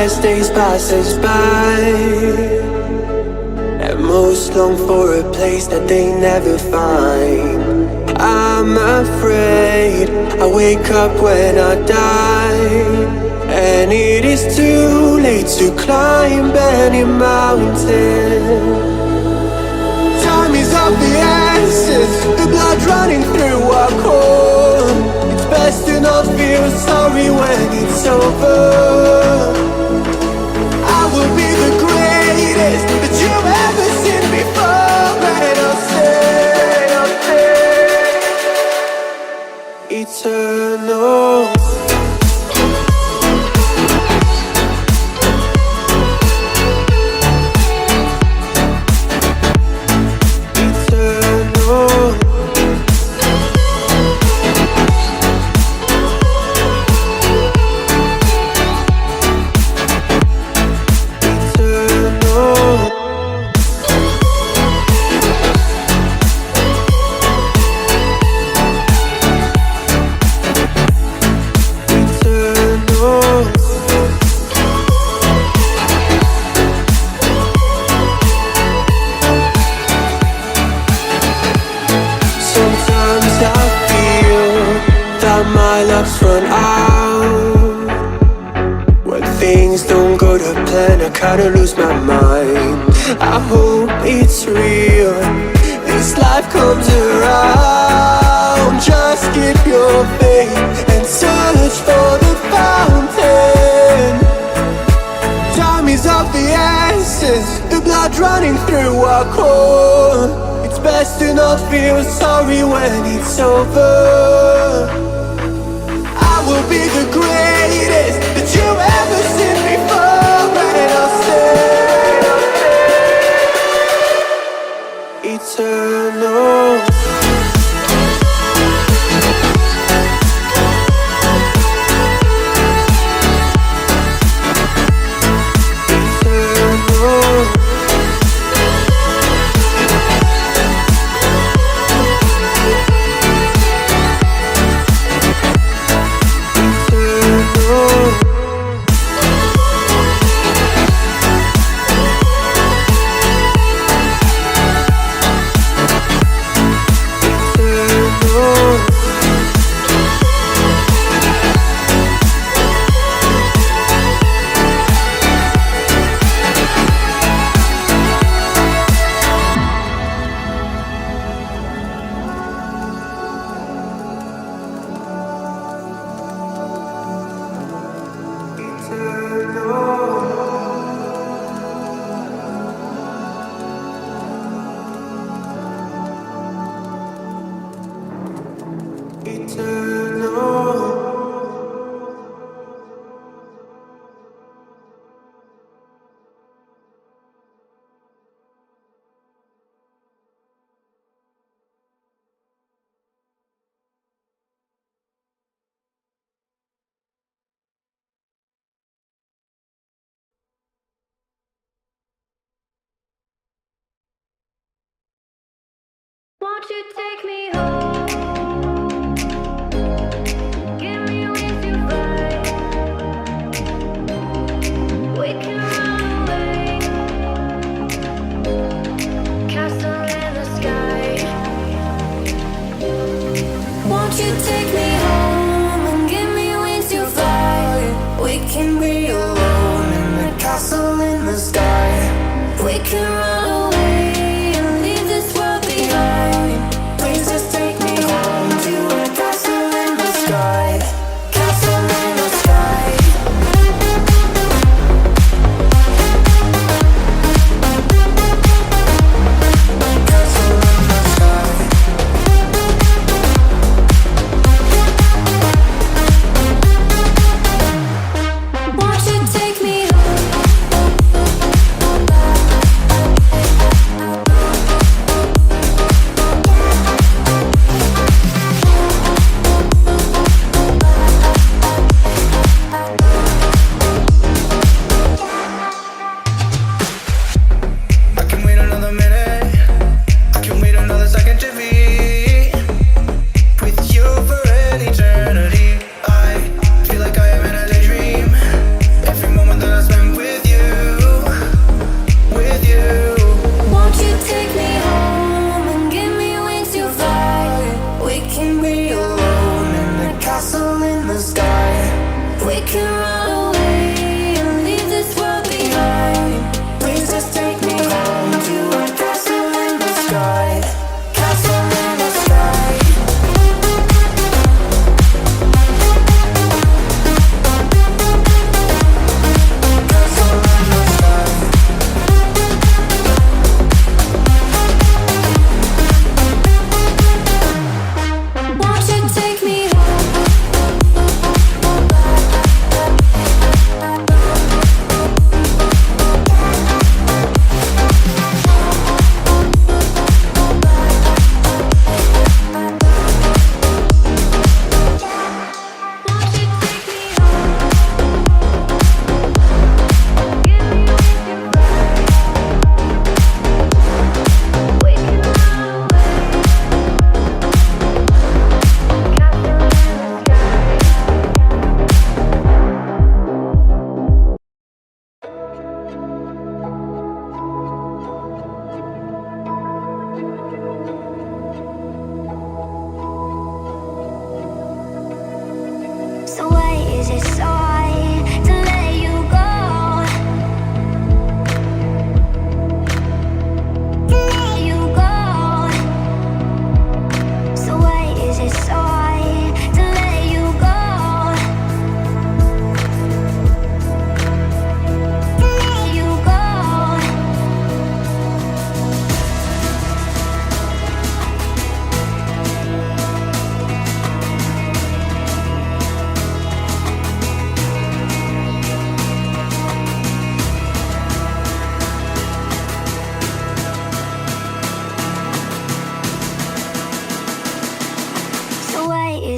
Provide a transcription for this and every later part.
as days pass us by, and most long for a place that they never find. I'm afraid I wake up when I die, and it is too late to climb any mountain. Time is of the essence, the blood running through our core. It's best to not feel sorry when it's over. I will be the greatest that you've ever seen before, and I'll stay eternal. My luck's run out. When things don't go to plan, I kinda lose my mind. I hope it's real, this life comes around. Just keep your faith and search for the fountain. Time is of the essence, the blood running through our core. It's best to not feel sorry when it's over. Will be the greatest that you've ever seen before, and I'll stay eternal. Won't you take me home? Give me wings to fly. We can run away. Castle in the sky. Won't you take me home and give me wings to fly? We can be alone in the castle in the sky. We can run away and leave this world behind. Please just take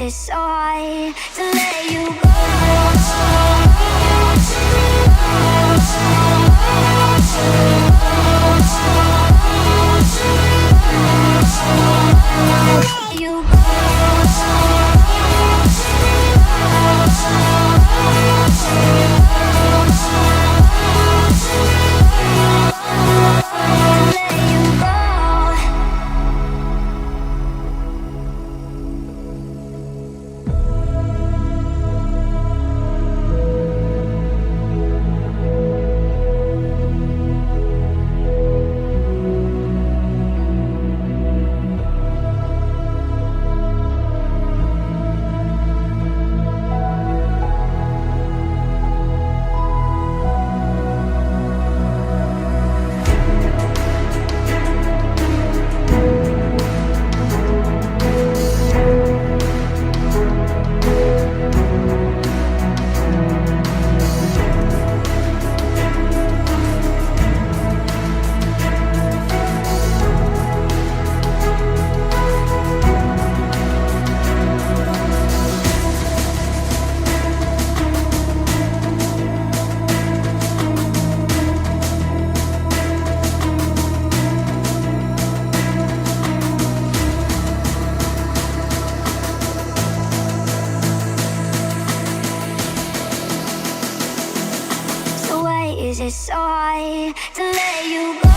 is it so hard to let you go? You is it so hard to let you go?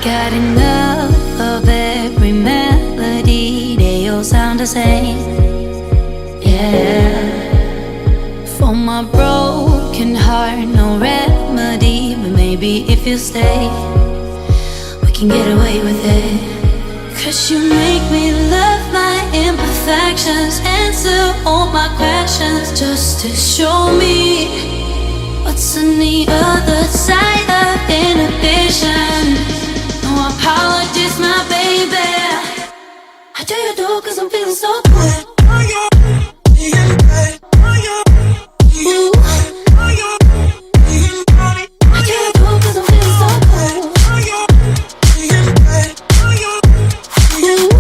Got enough of every melody, they all sound the same. Yeah. For my broken heart, no remedy, but maybe if you stay, we can get away with it. 'Cause you make me love my imperfections, answer all my questions, just to show me what's on the other side of inhibition. No apologies, my baby. I do you do, 'cause I'm feeling so good. Ooh. I do you do, 'cause I'm feeling so good. Ooh.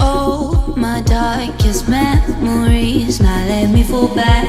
Oh, my darkest memories, now let me fall back.